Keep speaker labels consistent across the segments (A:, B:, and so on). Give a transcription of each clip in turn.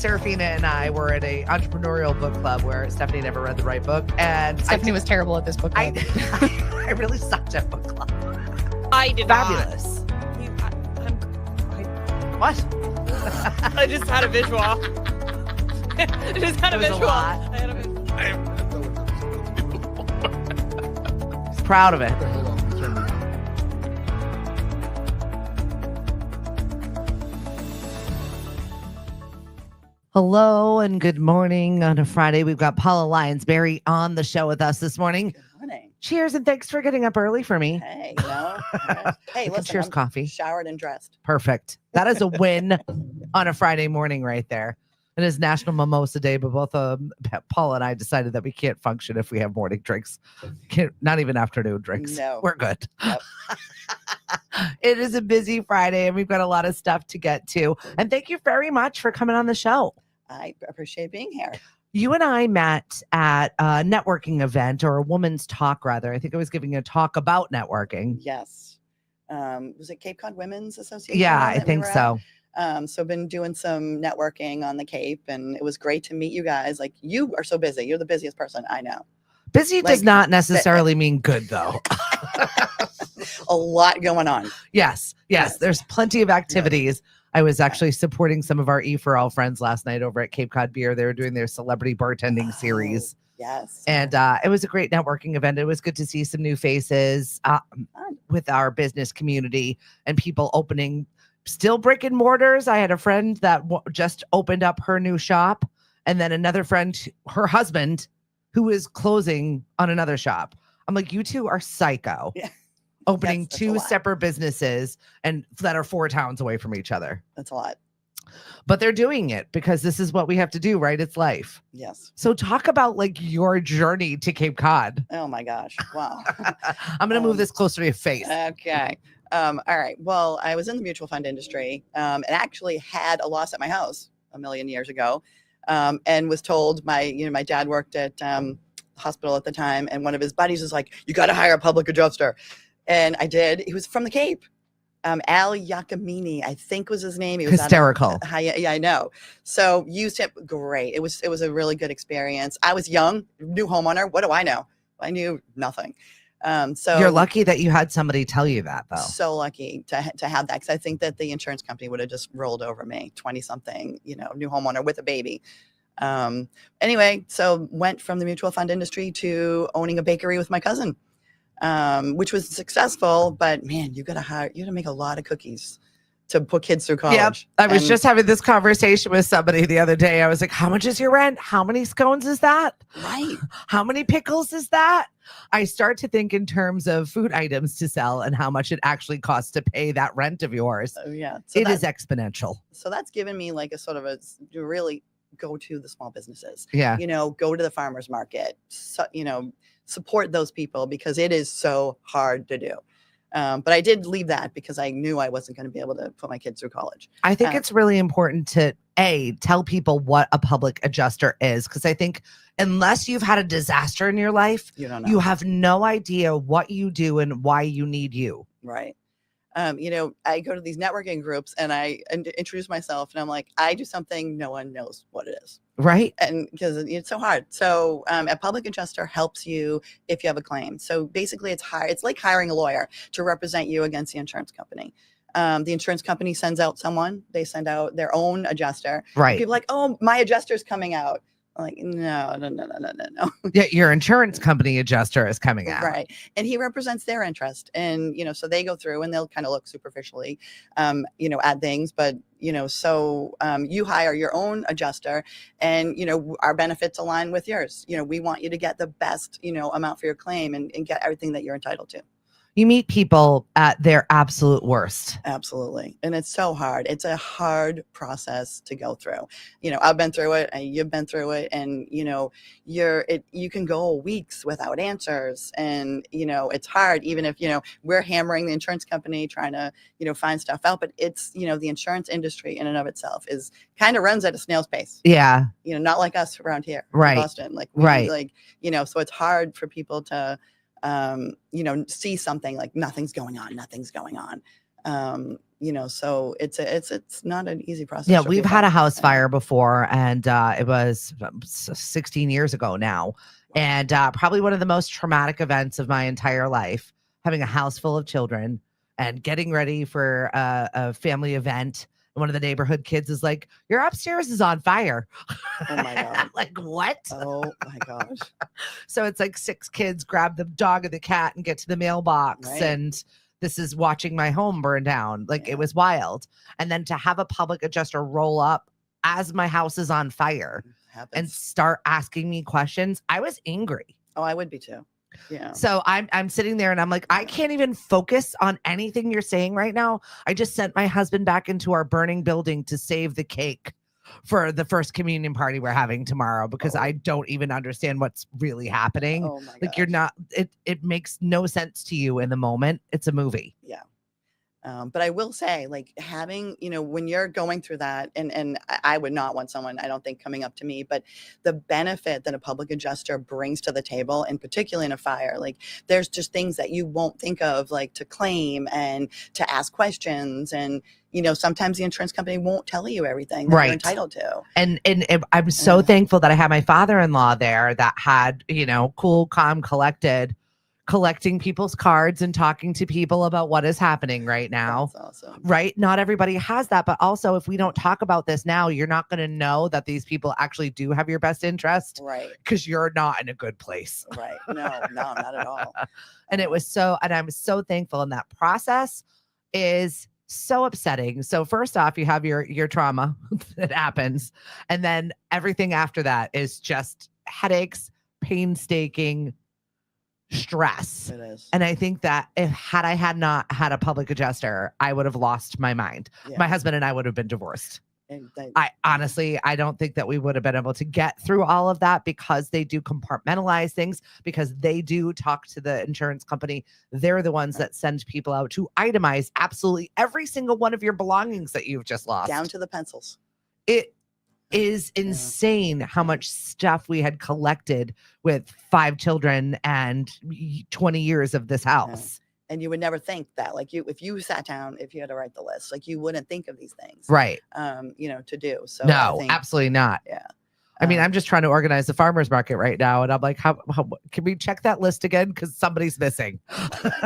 A: Serafina and I were at a entrepreneurial book club where Stephanie never read the right book. And
B: Stephanie was terrible at this book club.
A: I really sucked at book club.
C: I did
A: Fabulous. What?
C: I just had a visual. I just had a
A: It was a
C: visual.
A: lot.
C: I had a visual.
A: He's proud of it. Hello and good morning on a Friday. We've got Paula Lyons-Barry on the show with us this morning.
D: Good morning.
A: Cheers and thanks for getting up early for me.
D: Hey, hey, listen,
A: Cheers,
D: I'm
A: coffee.
D: showered and dressed.
A: Perfect. That is a win on a Friday morning right there. It is National Mimosa Day, but both Paula and I decided that we can't function if we have morning drinks. Not even afternoon drinks.
D: No.
A: We're good.
D: Yep.
A: It is a busy Friday and we've got a lot of stuff to get to. And thank you very much for coming on the show.
D: I appreciate being here.
A: You and I met at a networking event, or a woman's talk, rather. I think I was giving a talk about networking.
D: Yes. Was it Cape Cod Women's Association?
A: Yeah,
D: that
A: I
D: we
A: think
D: were
A: so.
D: at? So I've been doing some networking on the Cape, and it was great to meet you guys. Like, you are so busy. You're the busiest person I know.
A: Busy does not necessarily mean good, though.
D: A lot going on.
A: Yes. There's plenty of activities. I was actually supporting some of our E4All friends last night over at Cape Cod Beer. They were doing their celebrity bartending series.
D: Yes.
A: And it was a great networking event. It was good to see some new faces with our business community and people opening still brick and mortars. I had a friend that just opened up her new shop, and then another friend, her husband, who is closing on another shop. I'm like, you two are psycho.
D: Yeah.
A: Opening
D: That's a
A: two
D: lot.
A: separate businesses and that are 4 towns away from each other.
D: That's a lot.
A: But they're doing it because this is what we have to do, right? It's life.
D: Yes.
A: So talk about like your journey to Cape Cod.
D: Oh my gosh. Wow.
A: I'm going to move this closer to your face.
D: Okay. All right. Well, I was in the mutual fund industry and actually had a loss at my house a million years ago, and was told my dad worked at hospital at the time, and one of his buddies was like, "You got to hire a public adjuster." And I did. He was from the Cape. Al Iacomini, I think was his name. He was
A: Hysterical.
D: Yeah, I know. So used him. Great. It was a really good experience. I was young, new homeowner. What do I know? I knew nothing. So
A: You're lucky that you had somebody tell you that, though.
D: So lucky to have that, because I think that the insurance company would have just rolled over me, 20-something, new homeowner with a baby. Anyway, so went from the mutual fund industry to owning a bakery with my cousin. Which was successful, but man, you gotta make a lot of cookies to put kids through college.
A: Yep. I was just having this conversation with somebody the other day. I was like, how much is your rent? How many scones is that?
D: Right.
A: How many pickles is that? I start to think in terms of food items to sell and how much it actually costs to pay that rent of yours.
D: Yeah. So
A: it is exponential.
D: So that's given me like a sort of to really go to the small businesses.
A: Yeah.
D: Go to the farmer's market. So, support those people, because it is so hard to do. But I did leave that because I knew I wasn't going to be able to put my kids through college.
A: I think it's really important to tell people what a public adjuster is, because I think unless you've had a disaster in your life,
D: You don't know.
A: you have no idea what you do and why you need you.
D: Right. I go to these networking groups and I introduce myself and I'm like, I do something no one knows what it is.
A: Right.
D: And because it's so hard. So a public adjuster helps you if you have a claim. So basically it's like hiring a lawyer to represent you against the insurance company. The insurance company sends out someone, they send out their own adjuster.
A: Right.
D: People are like, oh, my adjuster's coming out. I'm like, no.
A: Yeah, your insurance company adjuster is coming out.
D: Right. And he represents their interest. And, so they go through and they'll kind of look superficially, at things. But, so you hire your own adjuster and, our benefits align with yours. We want you to get the best, amount for your claim and get everything that you're entitled to.
A: You meet people at their absolute worst.
D: Absolutely. And it's so hard. It's a hard process to go through. I've been through it and you've been through it, and, you can go weeks without answers, and, it's hard, even if, we're hammering the insurance company trying to, find stuff out, but it's, the insurance industry in and of itself is kind of runs at a snail's pace.
A: Yeah.
D: Not like us around here
A: Right.
D: in Boston.
A: Right.
D: So it's hard for people to, see something like nothing's going on. So it's not an easy process.
A: Yeah,
D: for
A: we've
D: people.
A: had a house fire before, and it was 16 years ago now. And probably one of the most traumatic events of my entire life, having a house full of children and getting ready for a family event. And one of the neighborhood kids is like, "Your upstairs is on fire."
D: Oh my God.
A: Like, what?
D: Oh my gosh.
A: So it's like 6 kids grab the dog and the cat and get to the mailbox.
D: Right.
A: And this is watching my home burn down. Like,
D: Yeah.
A: it was wild. And then to have a public adjuster roll up as my house is on fire and
D: Happens.
A: start asking me questions, I was angry.
D: Oh, I would be too. Yeah.
A: So I'm sitting there and I'm like, I can't even focus on anything you're saying right now. I just sent my husband back into our burning building to save the cake for the first communion party we're having tomorrow, because I don't even understand what's really happening.
D: Oh my
A: Like, you're not, it makes no sense to you in the moment. It's a movie.
D: Yeah. But I will say, like, having, when you're going through that, and I would not want someone, I don't think, coming up to me, but the benefit that a public adjuster brings to the table, and particularly in a fire, like, there's just things that you won't think of, like to claim and to ask questions. And, sometimes the insurance company won't tell you everything that you're entitled to.
A: And I'm so thankful that I had my father-in-law there that had, cool, calm, collecting people's cards and talking to people about what is happening right now.
D: That's awesome.
A: Right? Not everybody has that. But also, if we don't talk about this now, you're not going to know that these people actually do have your best interest.
D: Right.
A: Because you're not in a good place.
D: Right. No, not at all.
A: And I'm so thankful. And that process is so upsetting. So first off, you have your trauma that happens. And then everything after that is just headaches, painstaking, stress.
D: It is.
A: And I think that had I not had a public adjuster, I would have lost my mind.
D: Yeah.
A: My husband and I would have been divorced.
D: And
A: I honestly don't think that we would have been able to get through all of that, because they do compartmentalize things, because they do talk to the insurance company. They're the ones that send people out to itemize absolutely every single one of your belongings that you've just lost.
D: down to the pencils.
A: It is insane how much stuff we had collected with 5 children and 20 years of this house.
D: And you would never think that, like, if you sat down, if you had to write the list, like, you wouldn't think of these things,
A: Right.
D: To do. So
A: No,
D: I think,
A: absolutely not.
D: yeah.
A: I mean, I'm just trying to organize the farmer's market right now. And I'm like, how can we check that list again? Because somebody's missing.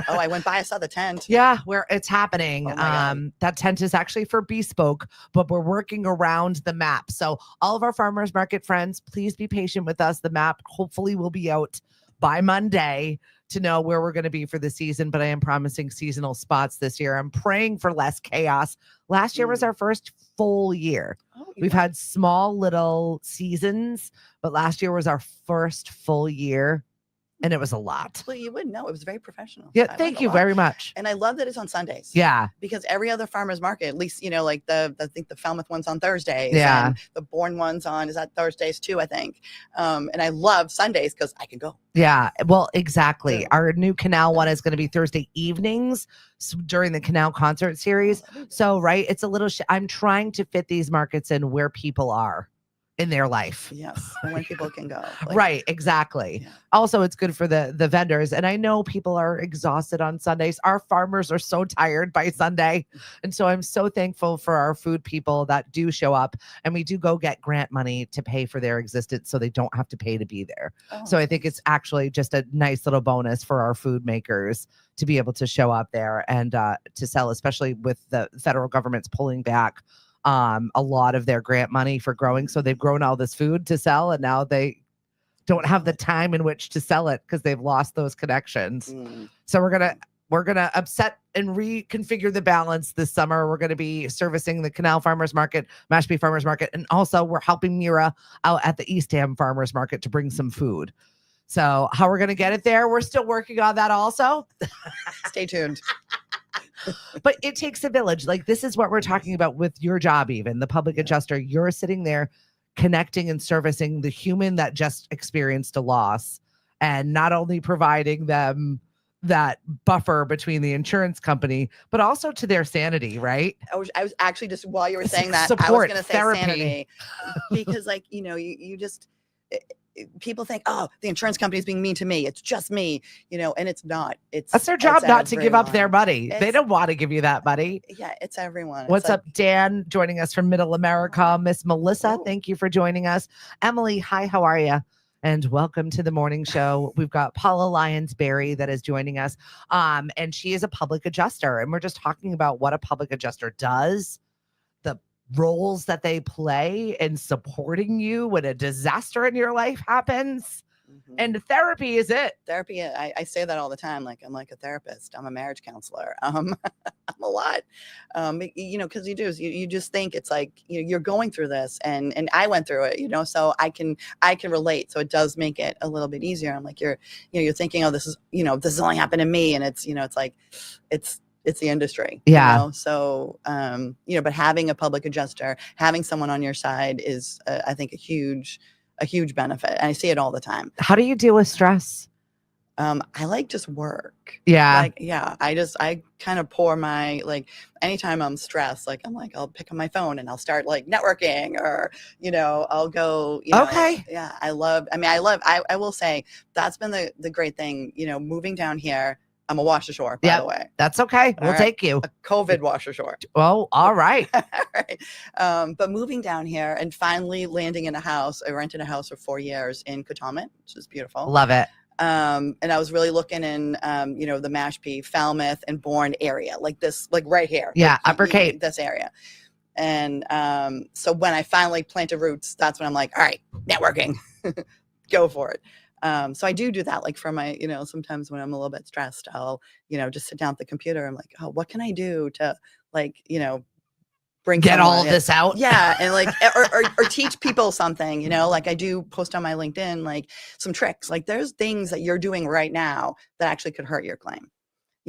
D: I went by, I saw the tent.
A: Yeah, where it's happening.
D: Oh my God.
A: That tent is actually for Bespoke, but we're working around the map. So all of our farmers market friends, please be patient with us. The map hopefully will be out by Monday to know where we're going to be for the season, but I am promising seasonal spots this year. I'm praying for less chaos. Last year was our first full year. We've had small little seasons, but last year was our first full year, and it was a lot.
D: Well, you wouldn't know. It was very professional.
A: Yeah,
D: I learned
A: thank
D: a
A: you
D: lot.
A: very much.
D: And I love that it's on Sundays.
A: Yeah.
D: Because every other farmer's market, at least, like I think the Falmouth one's on Thursdays.
A: Yeah.
D: And the Bourne one's is that Thursdays too, I think. And I love Sundays because I can go.
A: Yeah, well, exactly.
D: Yeah.
A: Our new Canal one is going to be Thursday evenings during the Canal concert series. So, right, it's a little, I'm trying to fit these markets in where people are in their life.
D: Yes. And when people can go. Like,
A: Right, exactly.
D: Yeah.
A: Also, it's good for the vendors. And I know people are exhausted on Sundays. Our farmers are so tired by Sunday. And so I'm so thankful for our food people that do show up. And we do go get grant money to pay for their existence so they don't have to pay to be there.
D: Oh,
A: So I think it's actually just a nice little bonus for our food makers to be able to show up there and to sell, especially with the federal government's pulling back a lot of their grant money for growing. So they've grown all this food to sell, and now they don't have the time in which to sell it because they've lost those connections. So we're gonna upset and reconfigure the balance this summer. We're gonna be servicing the Canal Farmers Market, Mashpee Farmers Market, and also we're helping Mira out at the Eastham Farmers Market to bring some food. So how we're gonna get it there, we're still working on that also.
D: Stay tuned.
A: But it takes a village. Like, this is what we're talking about with your job, even the public adjuster. You're sitting there connecting and servicing the human that just experienced a loss, and not only providing them that buffer between the insurance company, but also to their sanity, right?
D: I was actually just, while you were saying that, I was
A: Support,
D: going to say
A: therapy.
D: sanity, because, like, you just, people think, oh, the insurance company is being mean to me. It's just me, and it's not.
A: That's their job, not to give up their
D: everyone.
A: money. They don't want to give you that money.
D: Yeah, it's everyone. It's
A: What's
D: like,
A: up, Dan? Joining us from Middle America. Miss Melissa,
D: Oh.
A: thank you for joining us. Emily, hi, how are you? And welcome to the morning show. We've got Paula Lyons-Barry that is joining us. And she is a public adjuster. And we're just talking about what a public adjuster does, the roles that they play in supporting you when a disaster in your life happens.
D: mhm.
A: And therapy is it.
D: Therapy, I say that all the time. Like, I'm like a therapist. I'm a marriage counselor. I'm a lot. Because you just think it's like, you're going through this, and I went through it, so I can relate. So it does make it a little bit easier. I'm like, you're thinking, oh, this is only happened to me. And it's like, it's the industry.
A: Yeah.
D: So, but having a public adjuster, having someone on your side is, I think, a huge benefit. And I see it all the time.
A: How do you deal with stress?
D: I like just work.
A: Yeah.
D: I kind of pour my, like, anytime I'm stressed, like, I'll pick up my phone and I'll start like networking, or, I'll go,
A: Okay.
D: Yeah. I will say that's been the great thing, moving down here. I'm a wash ashore, by the way.
A: That's okay. We'll take you.
D: A COVID wash ashore.
A: Well, all right.
D: All right. But moving down here and finally landing in a house, I rented a house for 4 years in Katomet, which is beautiful.
A: Love it.
D: And I was really looking in, the Mashpee, Falmouth, and Bourne area, like this, like right here.
A: Yeah,
D: like,
A: Upper Cape.
D: This area. And so when I finally planted roots, that's when I'm like, all right, networking, go for it. So I do that, like, for my, sometimes when I'm a little bit stressed, I'll, just sit down at the computer. I'm like, oh, what can I do to, like,
A: get all of this out?
D: Yeah. And like, or teach people something, like I do post on my LinkedIn, like some tricks, like there's things that you're doing right now that actually could hurt your claim.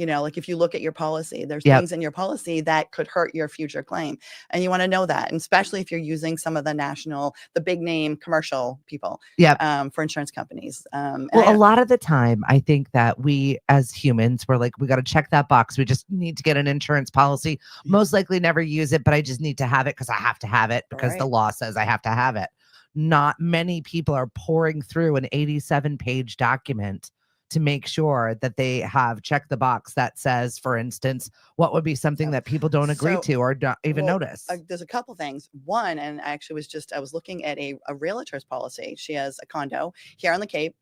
D: Like if you look at your policy, there's things in your policy that could hurt your future claim. And you want to know that. And especially if you're using some of the big name commercial people for insurance companies.
A: Well, a lot of the time, I think that we as humans, we're like, we got to check that box. We just need to get an insurance policy. Most likely never use it, but I just need to have it because I have to have it because the law says I have to have it. Not many people are pouring through an 87-page document to make sure that they have checked the box that says, for instance, what would be something that people don't agree to or don't even notice.
D: There's a couple things. One, and I actually I was looking at a realtor's policy. She has a condo here on the Cape.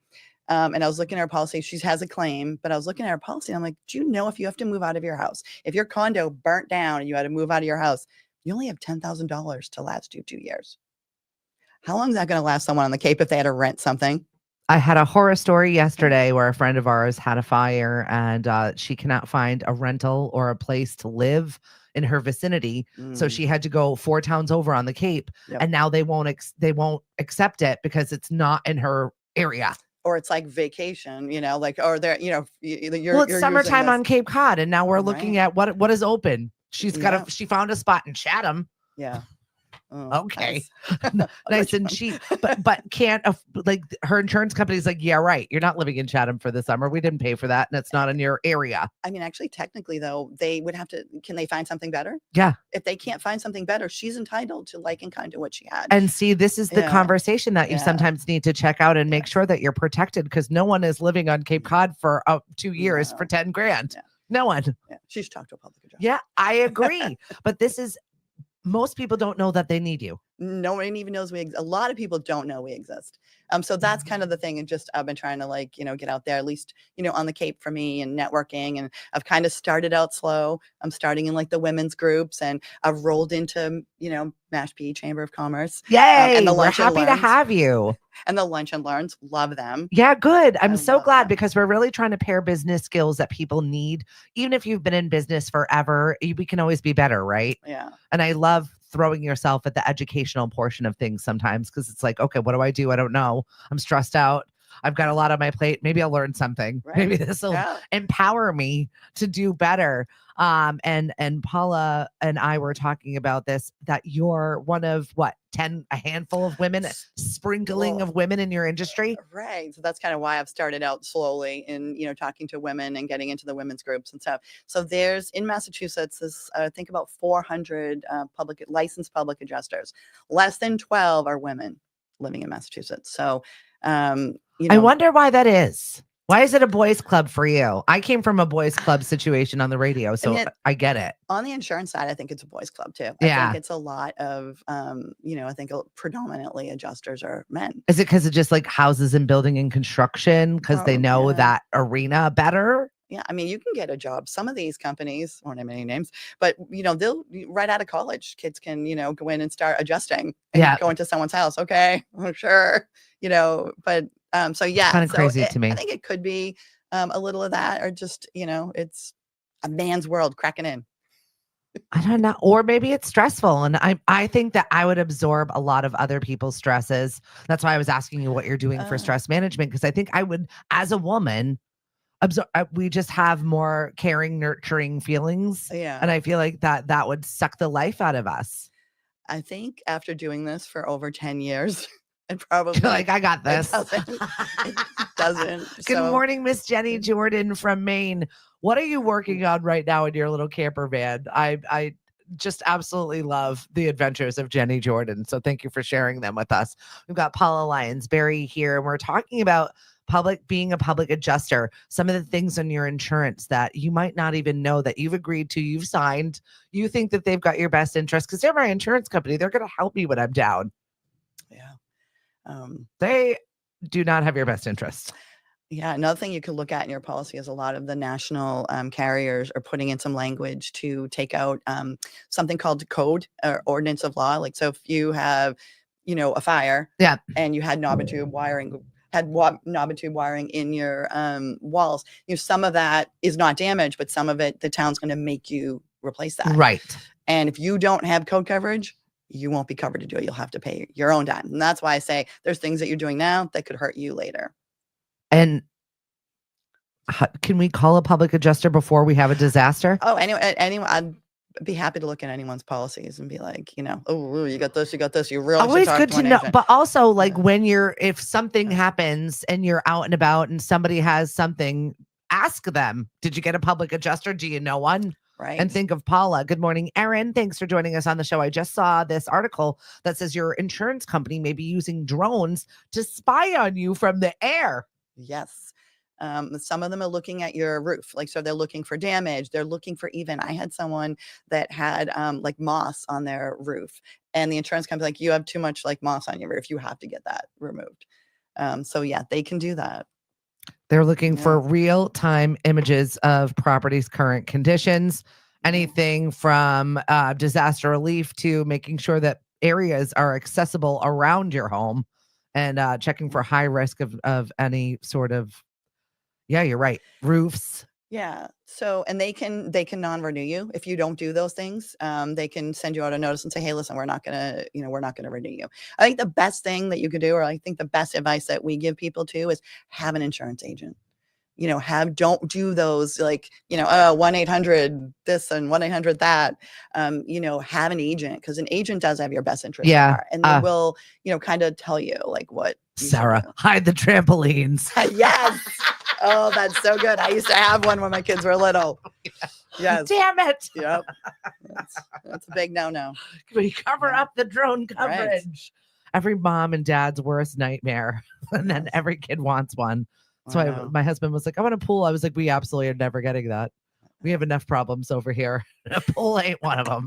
D: And I was looking at her policy. She has a claim, but I was looking at her policy. And I'm like, do you know if you have to move out of your house, if your condo burnt down and you had to move out of your house, you only have $10,000 to last you 2 years. How long is that going to last someone on the Cape if they had to rent something?
A: I had a horror story yesterday where a friend of ours had a fire and she cannot find a rental or a place to live in her vicinity. So she had to go 4 towns over on the Cape, and now they won't accept it because it's not in her area.
D: Or it's like vacation, or they're,
A: it's summertime on Cape Cod, and now we're looking at what is open. She found a spot in Chatham.
D: Yeah.
A: Oh, okay. Nice and cheap, but can't like her insurance company's like, yeah, right. You're not living in Chatham for the summer. We didn't pay for that, and it's not in your area.
D: I mean, actually, technically, though, they would have to. Can they find something better?
A: Yeah.
D: If they can't find something better, she's entitled to like and kind of what she had.
A: And see, this is the conversation that you sometimes need to check out and make sure that you're protected, because no one is living on Cape Cod for 2 years for 10 grand. Yeah. No one.
D: Yeah. She should talk to a public adjuster.
A: Yeah, I agree. But this is. Most people don't know that they need you.
D: No one even knows a lot of people don't know we exist. So that's kind of the thing. And just, I've been trying to get out there, at least, on the Cape for me, and networking. And I've kind of started out slow. I'm starting in like the women's groups, and I've rolled into, Mashpee Chamber of Commerce.
A: Yay. And we're happy to have you.
D: And the Lunch and Learns, love them.
A: Yeah, good. I'm so glad because we're really trying to pair business skills that people need. Even if you've been in business forever, we can always be better, right?
D: Yeah.
A: And I love throwing yourself at the educational portion of things sometimes, because it's like, okay, what do? I don't know. I'm stressed out. I've got a lot on my plate. Maybe I'll learn something. Right. Maybe this will empower me to do better. And Paula and I were talking about this, that you're one of a handful of women, sprinkling of women in your industry.
D: Right. So that's kind of why I've started out slowly in, talking to women and getting into the women's groups and stuff. So there's in Massachusetts, I think about 400 licensed public adjusters. Less than 12 are women living in Massachusetts. So You
A: I
D: know,
A: wonder why that is. Why is it a boys club for you? I came from a boys club situation on the radio, so
D: and
A: I get it.
D: on the insurance side, I think it's a boys club too. I
A: Yeah.
D: think it's a lot of, I think predominantly adjusters are men.
A: Is it because of just like houses and building and construction? Because they know
D: Yeah.
A: that arena better?
D: Yeah, I mean, you can get a job. Some of these companies, won't name any names, but they'll right out of college, kids can go in and start adjusting and
A: Yeah.
D: go into someone's house. Okay, oh, sure, but so yeah,
A: Kind of crazy to me.
D: I think it could be a little of that, or just it's a man's world cracking in.
A: I don't know. Or maybe it's stressful. And I think that I would absorb a lot of other people's stresses. That's why I was asking you what you're doing for stress management. Because I think I would, as a woman, we just have more caring, nurturing feelings.
D: Yeah.
A: And I feel like that would suck the life out of us.
D: I think after doing this for over 10 years, and probably
A: You're like, I got this.
D: It doesn't.
A: Good morning, Miss Jenny Jordan from Maine. What are you working on right now in your little camper van? I just absolutely love the adventures of Jenny Jordan. So thank you for sharing them with us. We've got Paula Lyons-Barry here, and we're talking about being a public adjuster, some of the things on your insurance that you might not even know that you've agreed to, you've signed, you think that they've got your best interest because they're my insurance company. They're going to help me when I'm down.
D: Yeah.
A: They do not have your best interest.
D: Yeah. Another thing you could look at in your policy is a lot of the national carriers are putting in some language to take out something called code or ordinance of law. Like, so if you have, a fire,
A: yeah,
D: and you had knob and tube wiring, in your walls, some of that is not damaged, but some of it, the town's going to make you replace that.
A: Right.
D: And if you don't have code coverage, you won't be covered to do it. You'll have to pay your own dime. And that's why I say there's things that you're doing now that could hurt you later.
A: And can we call a public adjuster before we have a disaster?
D: Oh, anyone, I'd be happy to look at anyone's policies and be like, oh, you got this, you really
A: always good to know. But also, like, when if something
D: Yeah.
A: happens and you're out and about and somebody has something, ask them, did you get a public adjuster? Do you know one?
D: Right.
A: And think of Paula. Good morning, Erin. Thanks for joining us on the show. I just saw this article that says your insurance company may be using drones to spy on you from the air.
D: Yes. Some of them are looking at your roof. Like, so they're looking for damage. They're looking for I had someone that had like moss on their roof, and the insurance company like, you have too much like moss on your roof. You have to get that removed. So yeah, they can do that.
A: They're looking for real-time images of property's current conditions, anything from disaster relief to making sure that areas are accessible around your home, and checking for high risk of any sort of, yeah, you're right, roofs.
D: Yeah. So, and they can non-renew you if you don't do those things. They can send you out a notice and say, hey, listen, we're not gonna renew you. I think the best thing that you could do, or I think the best advice that we give people too, is have an insurance agent. Don't do those like, 1-800 this and 1-800 that. Have an agent, because an agent does have your best interest.
A: Yeah.
D: At heart, and they will, kind of tell you like what.
A: Sarah, hide the trampolines.
D: Yes. Oh, that's so good. I used to have one when my kids were little. Yes.
A: Damn it.
D: Yep. That's a big no-no.
A: Can we cover up the drone coverage? Right. Every mom and dad's worst nightmare. And then every kid wants one. That's why my husband was like, I want a pool. I was like, we absolutely are never getting that. We have enough problems over here. A pool ain't one of them.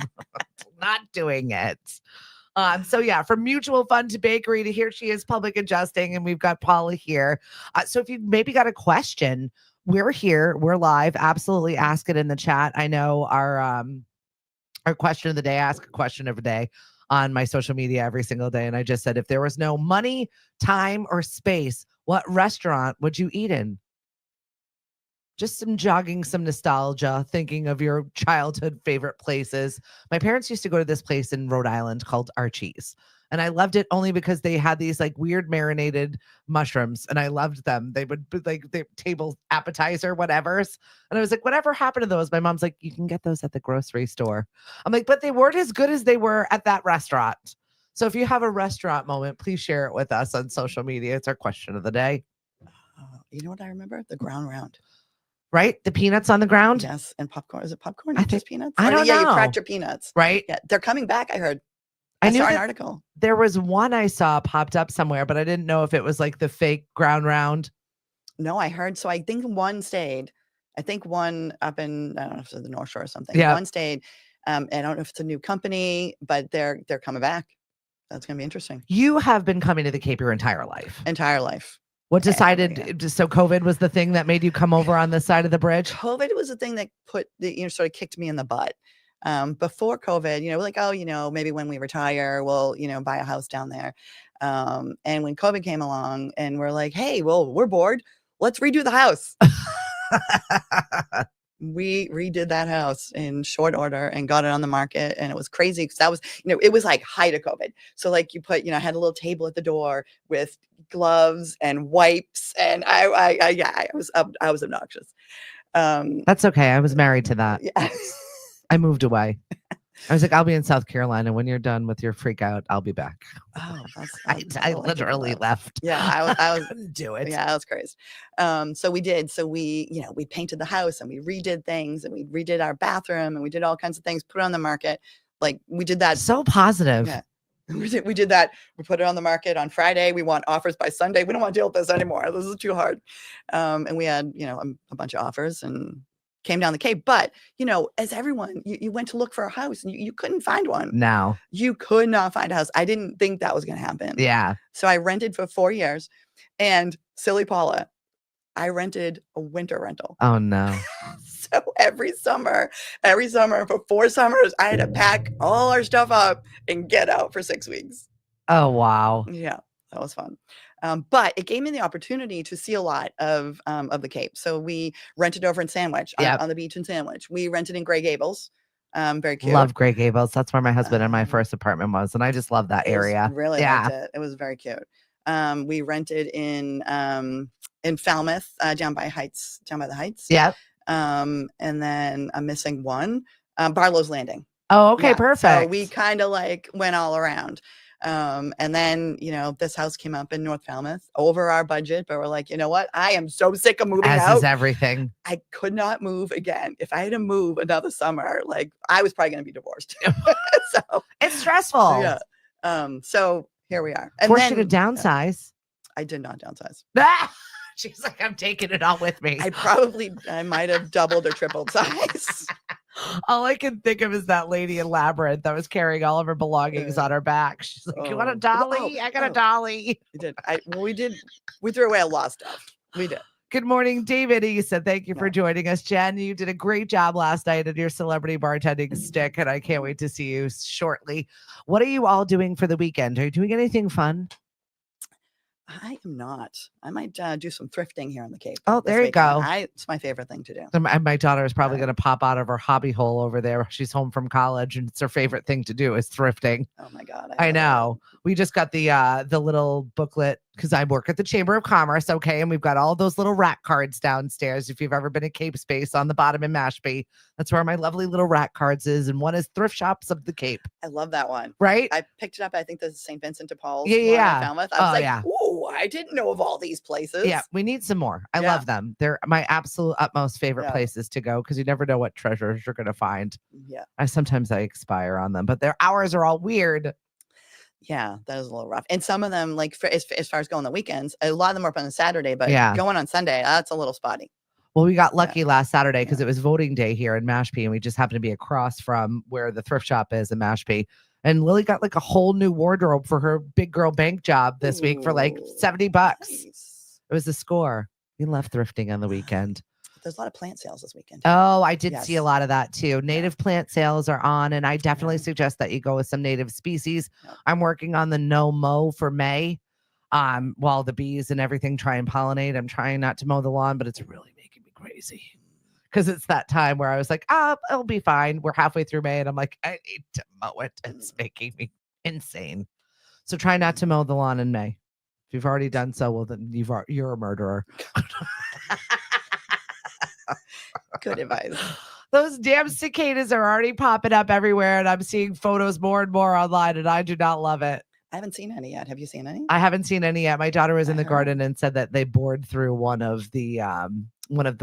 A: Not doing it. So yeah, from mutual fund to bakery to here she is public adjusting, and we've got Paula here. So if you maybe got a question, we're here, we're live. Absolutely ask it in the chat. I know our question of the day, ask a question of the day on my social media every single day. And I just said, if there was no money, time, or space, what restaurant would you eat in? Just some nostalgia, thinking of your childhood favorite places. My parents used to go to this place in Rhode Island called Archie's. And I loved it only because they had these like weird marinated mushrooms, and I loved them. They would be like the table appetizer, whatever's. And I was like, whatever happened to those? My mom's like, you can get those at the grocery store. I'm like, but they weren't as good as they were at that restaurant. So if you have a restaurant moment, please share it with us on social media. It's our question of the day.
D: You know what I remember? The ground round.
A: Right? The peanuts on the ground?
D: Yes. And popcorn. Is it popcorn?
A: I
D: Just peanuts?
A: I don't know.
D: Yeah, you cracked your peanuts.
A: Right?
D: Yeah. They're coming back, I heard.
A: I
D: I
A: knew
D: saw an
A: that
D: article.
A: there was one I saw popped up somewhere, but I didn't know if it was like the fake ground round.
D: No, I heard. So I think one stayed. I think one up in, I don't know if it's the North Shore or something.
A: Yeah.
D: One stayed. I don't know if it's a new company, but they're coming back. That's going to be interesting.
A: You have been coming to the Cape your entire life.
D: Entire life.
A: What
D: Every year.
A: decided? So COVID was the thing that made you come over on this side of the bridge?
D: COVID was the thing that sort of kicked me in the butt. Before COVID, like, oh, maybe when we retire, we'll, buy a house down there. And when COVID came along and we're like, hey, well, we're bored. Let's redo the house. We redid that house in short order and got it on the market. And it was crazy because that was, it was like height of COVID. So like you put, I had a little table at the door with gloves and wipes. And I was obnoxious.
A: That's okay. I was married to that.
D: Yeah.
A: I moved away. I was like, I'll be in South Carolina. When you're done with your freak out, I'll be back.
D: Oh,
A: I literally left.
D: Yeah, I was
A: couldn't do it.
D: Yeah, that was crazy. So we did. So we painted the house and we redid things and we redid our bathroom and we did all kinds of things, put it on the market. Like we did that.
A: So positive.
D: Yeah. We did that. We put it on the market on Friday. We want offers by Sunday. We don't want to deal with this anymore. This is too hard. And we had, a bunch of offers and came down the Cape. But, as everyone, you went to look for a house and you couldn't find one.
A: No.
D: You could not find a house. I didn't think that was going to happen.
A: Yeah.
D: So I rented for 4 years. And silly Paula, I rented a winter rental.
A: Oh, no.
D: So every summer for 4 summers, I had to pack all our stuff up and get out for 6 weeks.
A: Oh, wow.
D: Yeah, that was fun. But it gave me the opportunity to see a lot of the Cape. So we rented over in Sandwich on the beach in Sandwich. We rented in Grey Gables. Very cute.
A: Love Grey Gables. That's where my husband and my first apartment was. And I just love that area.
D: Really liked it. It was very cute. We rented in Falmouth, down by the Heights.
A: Yep.
D: And then I'm missing one, Barlow's Landing.
A: Oh, okay, perfect.
D: So we kind of like went all around. And then, this house came up in North Falmouth over our budget, but we're like, you know what? I am so sick of moving out.
A: As is everything.
D: I could not move again. If I had to move another summer, like I was probably going to be divorced. So
A: it's stressful.
D: Yeah. So here we are. And
A: forced you to downsize.
D: I did not downsize.
A: She's like, I'm taking it all with me.
D: I might have doubled or tripled size.
A: All I can think of is that lady in Labyrinth that was carrying all of her belongings on her back. She's like, you want a dolly? I got a dolly.
D: We did. We threw away a lot of stuff. We did.
A: Good morning, David. You said, thank you for joining us. Jen, you did a great job last night at your celebrity bartending stick, and I can't wait to see you shortly. What are you all doing for the weekend? Are you doing anything fun?
D: I am not. I might do some thrifting here on the Cape.
A: Oh, there you go.
D: It's my favorite thing to do.
A: My daughter is probably going to pop out of her hobby hole over there. She's home from college, and it's her favorite thing to do is thrifting.
D: Oh my God.
A: I know. We just got the little booklet because I work at the Chamber of Commerce. Okay. And we've got all those little rack cards downstairs. If you've ever been at Cape Space on the bottom in Mashpee, that's where my lovely little rack cards is. And one is Thrift Shops of the Cape.
D: I love that one.
A: Right.
D: I picked it up. I think the St. Vincent de Paul's.
A: Yeah.
D: I was like, ooh, I didn't know of all these places.
A: Yeah. We need some more. I love them. They're my absolute utmost favorite places to go because you never know what treasures you're going to find.
D: Yeah.
A: Sometimes I expire on them, but their hours are all weird.
D: Yeah, that is a little rough. And some of them, like as far as going the weekends, a lot of them are up on a Saturday, but going on Sunday, that's a little spotty.
A: Well, we got lucky last Saturday because it was voting day here in Mashpee, and we just happened to be across from where the thrift shop is in Mashpee. And Lily got like a whole new wardrobe for her big girl bank job this week for like $70. Nice. It was a score. We love thrifting on the weekend.
D: There's a lot of plant sales this weekend.
A: Oh, I did see a lot of that too. Native plant sales are on, and I definitely suggest that you go with some native species. I'm working on the no mow for May. While the bees and everything try and pollinate, I'm trying not to mow the lawn, but it's really making me crazy because it's that time where I was like, it'll be fine. We're halfway through May, and I'm like, I need to mow it. It's making me insane. So try not to mow the lawn in May. If you've already done so, well, then you're a murderer.
D: Good advice.
A: Those damn cicadas are already popping up everywhere, and I'm seeing photos more and more online, and I do not love it.
D: I haven't seen any yet. Have you seen any?
A: I haven't seen any yet. My daughter was in the garden and said that they bored through one of the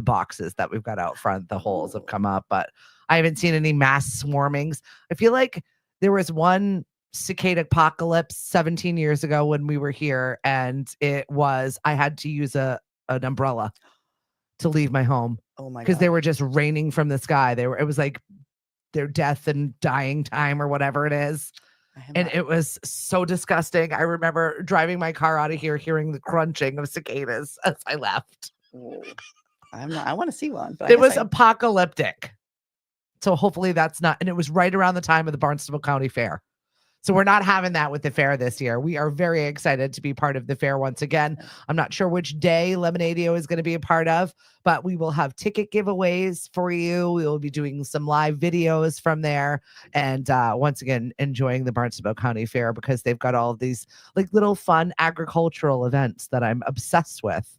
A: boxes that we've got out front. The holes have come up, but I haven't seen any mass swarmings. I feel like there was one cicada apocalypse 17 years ago when we were here, and I had to use an umbrella to leave my home
D: Oh my
A: because they
D: God.
A: were just raining from the sky. It was like their death and dying time or whatever it is.
D: I have
A: And
D: not-
A: it was so disgusting. I remember driving my car out of here, hearing the crunching of cicadas as I left.
D: Ooh, I want to see one, but I
A: It
D: guess
A: was apocalyptic. So hopefully that's not, and it was right around the time of the Barnstable County Fair. So we're not having that with the fair this year. We are very excited to be part of the fair once again. I'm not sure which day Lemonadio is going to be a part of, but we will have ticket giveaways for you. We will be doing some live videos from there. And once again, enjoying the Barnstable County Fair because they've got all of these like little fun agricultural events that I'm obsessed with.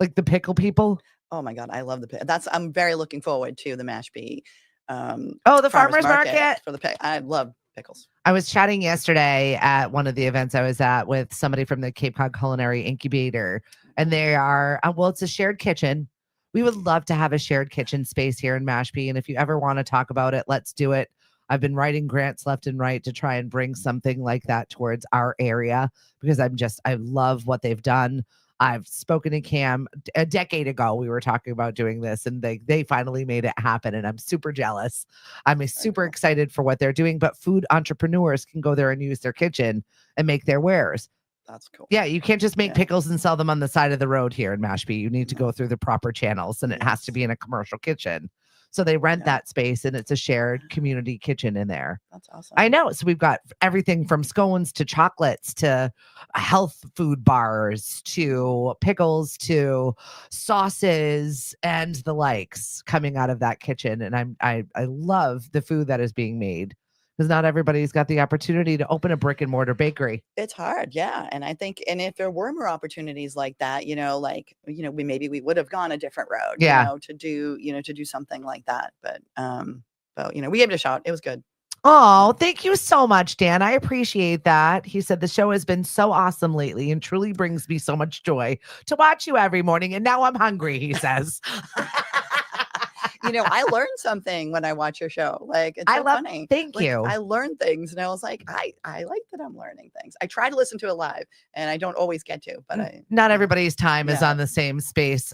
A: Like the pickle people.
D: Oh my God, I love I'm very looking forward to the Mashpee.
A: The farmer's market
D: for the I love pickles.
A: I was chatting yesterday at one of the events I was at with somebody from the Cape Cod Culinary Incubator, and they are, it's a shared kitchen. We would love to have a shared kitchen space here in Mashpee. And if you ever want to talk about it, let's do it. I've been writing grants left and right to try and bring something like that towards our area because I love what they've done. I've spoken to Cam a decade ago. We were talking about doing this and they finally made it happen. And I'm super jealous. I'm super excited for what they're doing, but food entrepreneurs can go there and use their kitchen and make their wares.
D: That's cool.
A: Yeah, you can't just make pickles and sell them on the side of the road here in Mashpee. You need to go through the proper channels and it has to be in a commercial kitchen. So they rent that space and it's a shared community kitchen in there.
D: That's awesome.
A: I know. So we've got everything from scones to chocolates to health food bars to pickles to sauces and the likes coming out of that kitchen. And I love the food that is being made because not everybody's got the opportunity to open a brick and mortar bakery.
D: It's hard. Yeah. And I think, and if there were more opportunities like that, we would have gone a different road, to do something like that. But we gave it a shot. It was good.
A: Oh, thank you so much, Dan. I appreciate that. He said the show has been so awesome lately and truly brings me so much joy to watch you every morning. And now I'm hungry, he says.
D: I learned something when I watch your show. Like, it's so funny.
A: Thank you.
D: I learned things and I was like, I like that I'm learning things. I try to listen to it live and I don't always get to, but
A: not everybody's time is on the same space.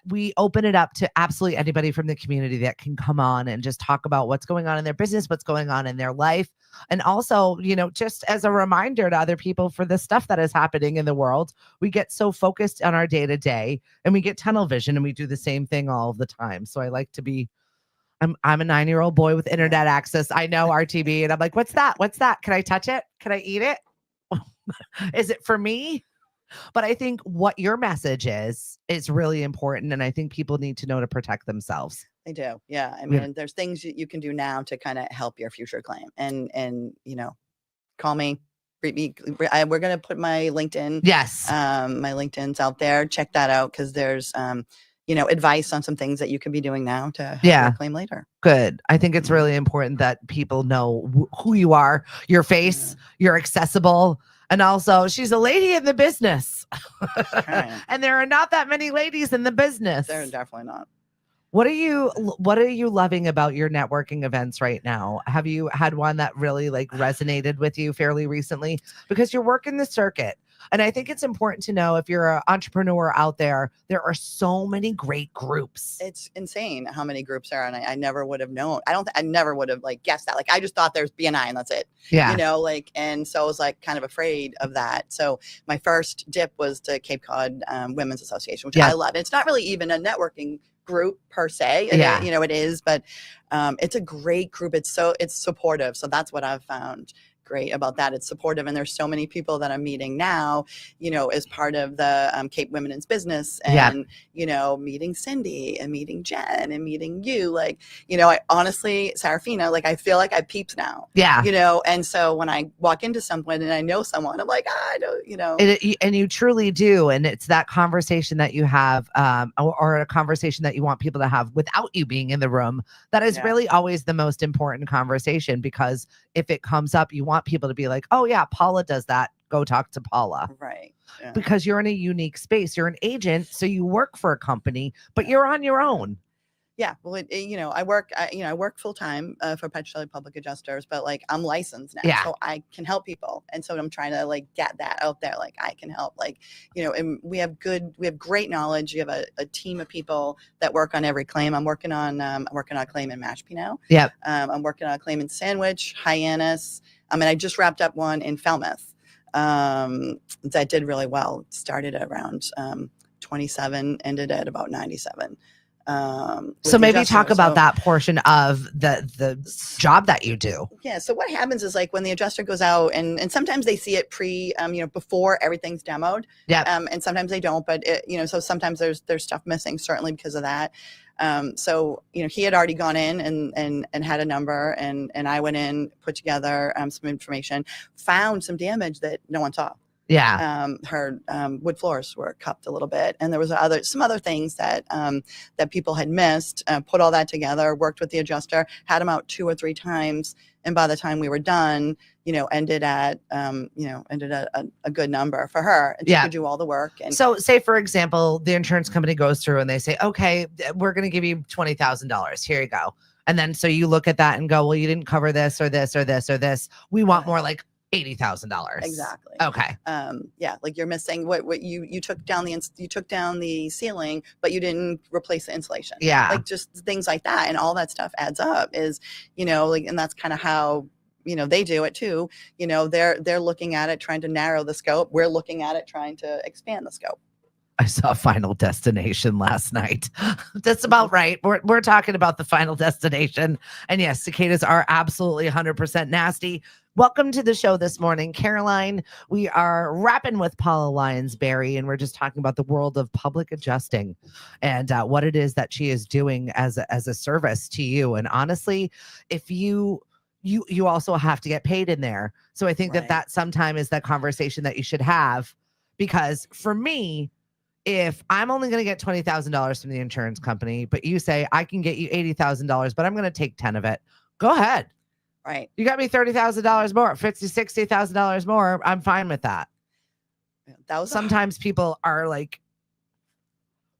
A: We open it up to absolutely anybody from the community that can come on and just talk about what's going on in their business, what's going on in their life. And also, just as a reminder to other people for the stuff that is happening in the world, we get so focused on our day to day and we get tunnel vision and we do the same thing all the time. So I like to be, I'm a 9-year-old boy with internet access. I know RTB and I'm like, what's that? What's that? Can I touch it? Can I eat it? Is it for me? But I think what your message is really important. And I think people need to know to protect themselves.
D: They do. Yeah. I mean, there's things you can do now to kind of help your future claim and, call me, read me. We're going to put my LinkedIn.
A: Yes.
D: My LinkedIn's out there. Check that out. Cause there's, advice on some things that you can be doing now to help your claim later.
A: Good. I think it's really important that people know who you are, your face, you're accessible. And also, she's a lady in the business. And there are not that many ladies in the business.
D: They're definitely not.
A: What are you loving about your networking events right now? Have you had one that really resonated with you fairly recently? Because you're working the circuit. And I think it's important to know if you're an entrepreneur out there, there are so many great groups.
D: It's insane how many groups there are. And I never would have known. I never would have guessed that. I just thought there's BNI and that's it.
A: Yeah.
D: And so I was kind of afraid of that. So my first dip was to Cape Cod Women's Association, which I love. It's not really even a networking group per se. It is, but it's a great group. It's supportive. So that's what I've found great about that. It's supportive. And there's so many people that I'm meeting now, as part of the Cape Women's Business and, meeting Cindy and meeting Jen and meeting you. I honestly, Sarafina, I feel like I have peeps now.
A: Yeah.
D: And so when I walk into someone and I know someone, I'm like, I don't,
A: And you truly do. And it's that conversation that you have or a conversation that you want people to have without you being in the room. That is really always the most important conversation, because if it comes up, you want people to be like, oh yeah, Paula does that. Go talk to Paula.
D: Right. Yeah.
A: Because you're in a unique space. You're an agent, so you work for a company, but you're on your own.
D: Yeah, well, I work full time for Petrocelli Public Adjusters, but like I'm licensed now,
A: Yeah.
D: so I can help people, and so I'm trying to like get that out there. Like I can help, like and we have great knowledge. You have a team of people that work on every claim. I'm working on a claim in Mashpee now.
A: Yep.
D: I'm working on a claim in Sandwich, Hyannis. I mean, I just wrapped up one in Falmouth that did really well. It started at around 27, ended at about 97.
A: So maybe talk about that portion of the job that you do.
D: Yeah. So what happens is like when the adjuster goes out and sometimes they see it before everything's demoed.
A: Yeah.
D: And sometimes they don't, but so sometimes there's stuff missing, certainly because of that. So he had already gone in and had a number, and I went in, put together some information, found some damage that no one saw.
A: Yeah.
D: Her wood floors were cupped a little bit, and there was some other things that people had missed. Put all that together, worked with the adjuster, had him out 2 or 3 times, and by the time we were done, ended at a good number for her, and she could do all the work. And
A: so, say for example, the insurance company goes through and they say, "Okay, we're going to give you $20,000. Here you go." And then so you look at that and go, "Well, you didn't cover this or this or this or this. We want more like $80,000."
D: Exactly.
A: Okay.
D: Like you're missing what you took down the ceiling, but you didn't replace the insulation.
A: Yeah.
D: Like just things like that, and all that stuff adds up. Is and that's kind of how they do it too. They're looking at it trying to narrow the scope. We're looking at it trying to expand the scope.
A: I saw Final Destination last night. That's about right. We're talking about the Final Destination. And yes, cicadas are absolutely 100% nasty. Welcome to the show this morning, Caroline. We are wrapping with Paula Lyons-Barry, and we're just talking about the world of public adjusting and what it is that she is doing as a service to you. And honestly, if you also have to get paid in there. So I think that sometime is that conversation that you should have, because for me, if I'm only going to get $20,000 from the insurance company, but you say I can get you $80,000, but I'm going to take 10 of it, go ahead.
D: Right.
A: You got me $30,000 more, $50,000, $60,000 more. I'm fine with that. Sometimes people are like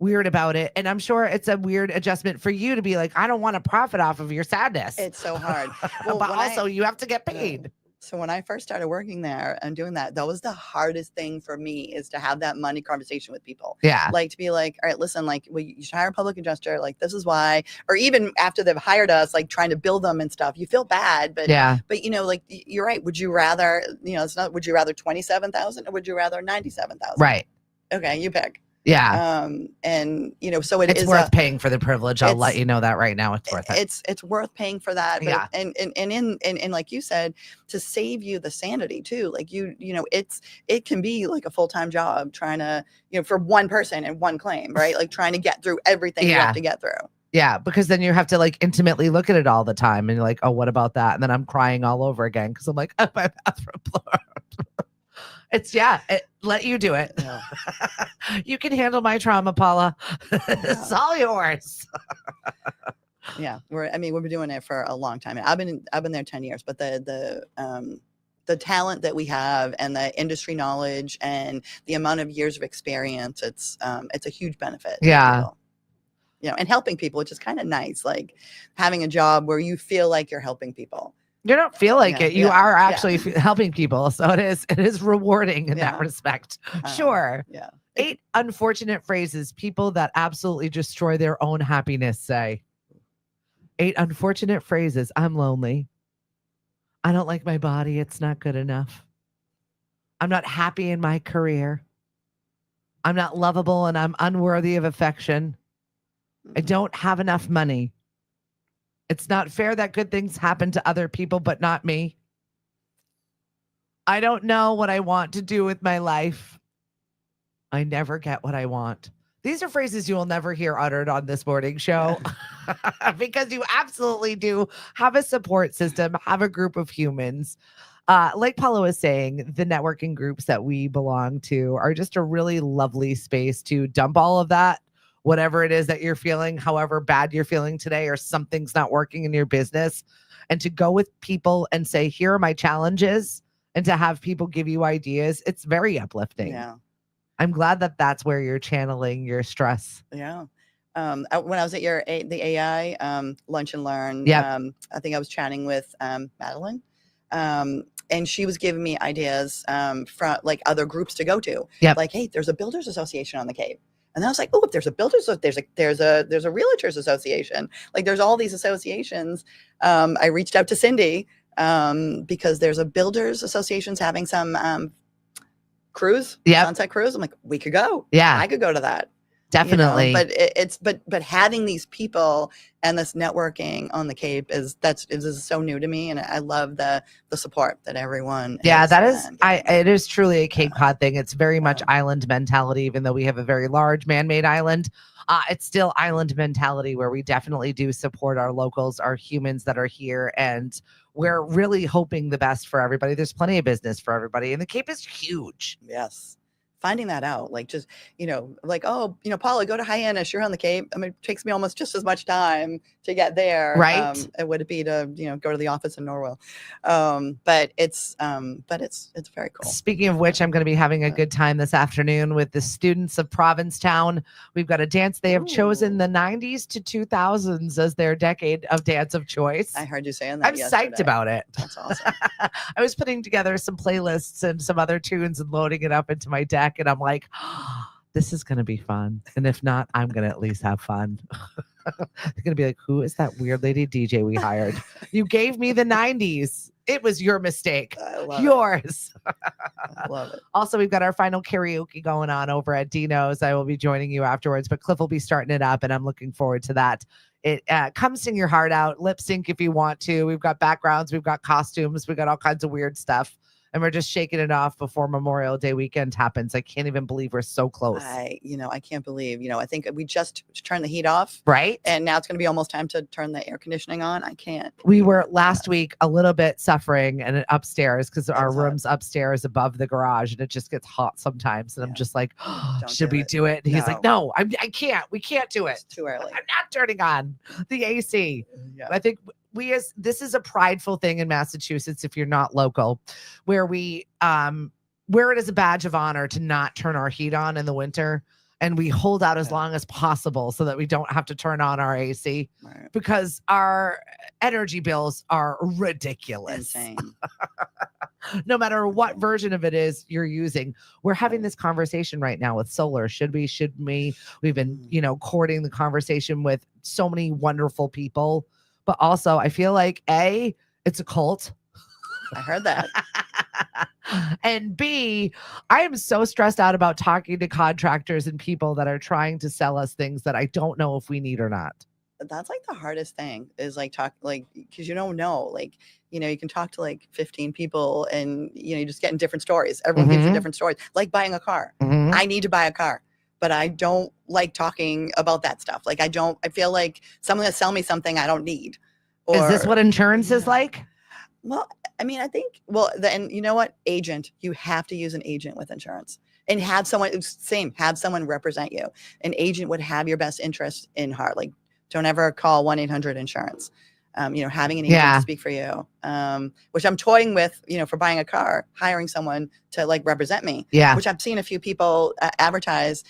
A: weird about it. And I'm sure it's a weird adjustment for you to be like, I don't want to profit off of your sadness.
D: It's so hard.
A: But also you have to get paid.
D: So when I first started working there and doing that was the hardest thing for me, is to have that money conversation with people.
A: Yeah.
D: Like to be like, all right, listen, like, well, you should hire a public adjuster. Like, this is why. Or even after they've hired us, like trying to bill them and stuff, you feel bad. But but like you're right. Would you rather, it's not, would you rather 27,000 or would you rather 97,000?
A: Right.
D: Okay, you pick.
A: Yeah.
D: And so it's
A: worth paying for the privilege. I'll let you know that right now. It's worth it.
D: It's worth paying for that. But and like you said, to save you the sanity too. Like it can be like a full-time job trying to, for one person and one claim, right? Like trying to get through everything you have to get through.
A: Yeah, because then you have to like intimately look at it all the time, and you're like, oh, what about that? And then I'm crying all over again because I'm like, oh, my bathroom floor. Let you do it. Yeah. You can handle my trauma, Paula. It's all yours.
D: Yeah, we've been doing it for a long time. I've been there 10 years, but the talent that we have and the industry knowledge and the amount of years of experience, it's a huge benefit.
A: Yeah.
D: And helping people, which is kind of nice, like having a job where you feel like you're helping people.
A: You don't feel like it. You are actually helping people. So it is rewarding in that respect. Sure.
D: Yeah.
A: 8 unfortunate phrases people that absolutely destroy their own happiness say. 8 unfortunate phrases. I'm lonely. I don't like my body. It's not good enough. I'm not happy in my career. I'm not lovable and I'm unworthy of affection. I don't have enough money. It's not fair that good things happen to other people, but not me. I don't know what I want to do with my life. I never get what I want. These are phrases you will never hear uttered on this morning show because you absolutely do have a support system, have a group of humans. Like Paula was saying, the networking groups that we belong to are just a really lovely space to dump all of that. Whatever it is that you're feeling, however bad you're feeling today, or something's not working in your business, and to go with people and say, here are my challenges, and to have people give you ideas. It's very uplifting.
D: Yeah.
A: I'm glad that that's where you're channeling your stress.
D: Yeah. when I was at the AI lunch and learn,
A: Yep.
D: I think I was chatting with Madeline, and she was giving me ideas from like other groups to go to.
A: Yep.
D: Like, hey, there's a builders association on the Cape. And then I was like, oh, if there's a builders, there's a realtors association. Like, there's all these associations. I reached out to Cindy because there's a builders association's having some cruise, sunset cruise. I'm like, we could go.
A: Yeah,
D: I could go to that.
A: definitely.
D: But having these people and this networking on the Cape is so new to me, and I love the support that everyone.
A: It is truly a Cape Cod thing. It's very much island mentality, even though we have a very large man-made island. It's still island mentality where we definitely do support our locals, our humans that are here, and we're really hoping the best for everybody. There's plenty of business for everybody, and the Cape is huge.
D: Yes. Finding that out, like, just, like, oh, Paula, go to Hyannis, you're on the Cape. I mean, it takes me almost just as much time to get there.
A: Right.
D: It would be to, go to the office in Norwell. But it's very cool.
A: Speaking of which, I'm going to be having a good time this afternoon with the students of Provincetown. We've got a dance. They have chosen the 90s to 2000s as their decade of dance of choice.
D: I heard you saying that.
A: I'm psyched about it.
D: That's awesome.
A: I was putting together some playlists and some other tunes and loading it up into my deck. And I'm like, this is going to be fun. And if not, I'm going to at least have fun. They're going to be like, who is that weird lady DJ we hired? You gave me the 90s. It was your mistake. Yours.
D: I love it.
A: Also, we've got our final karaoke going on over at Dino's. I will be joining you afterwards, but Cliff will be starting it up, and I'm looking forward to that. Come sing your heart out, lip sync if you want to. We've got backgrounds, we've got costumes, we've got all kinds of weird stuff. And we're just shaking it off before Memorial Day weekend happens. I can't even believe we're so close.
D: I can't believe, I think we just turned the heat off.
A: Right.
D: And now it's going to be almost time to turn the air conditioning on. I can't.
A: We were last week a little bit suffering and upstairs because our room's upstairs above the garage and it just gets hot sometimes. And I'm just like, should we do it? And he's like, no, I can't. We can't do it.
D: It's too early.
A: I'm not turning on the AC.
D: Yeah.
A: I think this is a prideful thing in Massachusetts if you're not local, where we wear it as a badge of honor to not turn our heat on in the winter, and we hold out as long as possible so that we don't have to turn on our AC because our energy bills are ridiculous.
D: Insane.
A: No matter what version of it is you're using. We're having this conversation right now with solar. Should we? We've been, courting the conversation with so many wonderful people. But also, I feel like it's a cult.
D: I heard that.
A: And B, I am so stressed out about talking to contractors and people that are trying to sell us things that I don't know if we need or not.
D: That's like the hardest thing is because you don't know, you can talk to like 15 people and, you just getting different stories. Everyone gives you different stories, like buying a car. I need to buy a car. But I don't like talking about that stuff. I feel like someone to sell me something I don't need.
A: Is this what insurance is like?
D: Well, I mean, I think, and you know what? Agent, you have to use an agent with insurance and have someone represent you. An agent would have your best interest in heart. Like, don't ever call 1-800-INSURANCE. Having an agent to speak for you, which I'm toying with, for buying a car, hiring someone to represent me, which I've seen a few people advertise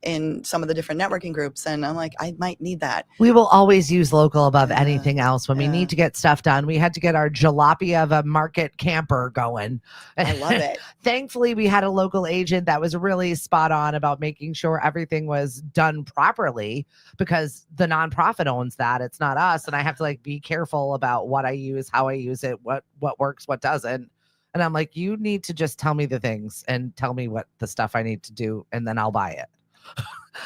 D: in some of the different networking groups. And I'm like, I might need that.
A: We will always use local above anything else when we need to get stuff done. We had to get our jalopy of a market camper going.
D: I love it.
A: Thankfully, we had a local agent that was really spot on about making sure everything was done properly because the nonprofit owns that. It's not us. And I have to be careful about what I use, how I use it, what works, what doesn't. And I'm like, you need to just tell me the things and tell me what the stuff I need to do, and then I'll buy it.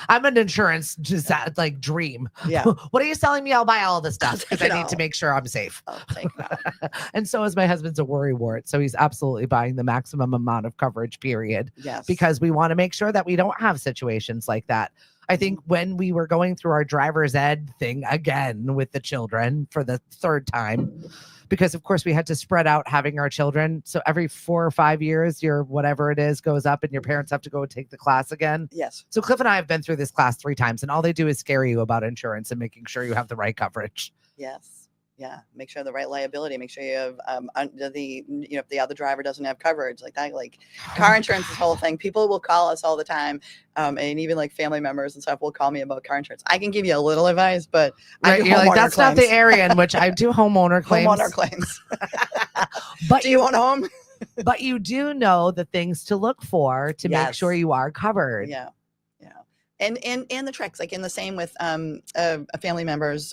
A: I'm an insurance dream.
D: Yeah.
A: What are you selling me? I'll buy all the stuff because I need to make sure I'm safe.
D: I'll take that.
A: And so is my husband's a worrywart. So he's absolutely buying the maximum amount of coverage, period.
D: Yes.
A: Because we want to make sure that we don't have situations like that. I think when we were going through our driver's ed thing again with the children for the third time, because of course we had to spread out having our children. So every 4 or 5 years, your whatever it is goes up and your parents have to go take the class again.
D: Yes.
A: So Cliff and I have been through this class 3 times and all they do is scare you about insurance and making sure you have the right coverage.
D: Yes. Yeah, make sure the right liability. Make sure you have under the if the other driver doesn't have coverage like that. Like car insurance, this whole thing. People will call us all the time, and even like family members and stuff will call me about car insurance. I can give you a little advice, but
A: Right, you're like, that's
D: claims.
A: not the area in which I do homeowner claims.
D: Homeowner claims.
A: But
D: do you own a home?
A: But you do know the things to look for to make sure you are covered.
D: Yeah, yeah, and the tricks. Like in the same with a family member's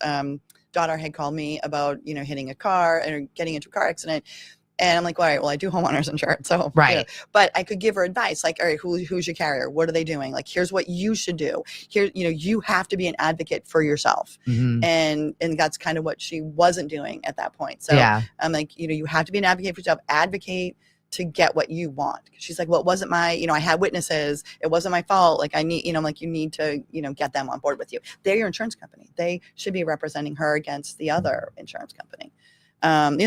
D: daughter had called me about hitting a car or getting into a car accident, and I'm like, all right, well, I do homeowners insurance, so
A: right.
D: But I could give her advice, like, all right, who's your carrier? What are they doing? Like, here's what you should do. Here, you have to be an advocate for yourself, and that's kind of what she wasn't doing at that point. So I'm like, you have to be an advocate for yourself. Advocate to get what you want. She's like, well, it wasn't my, I had witnesses. It wasn't my fault. Like I need, I'm like, you need to, get them on board with you. They're your insurance company. They should be representing her against the other insurance company.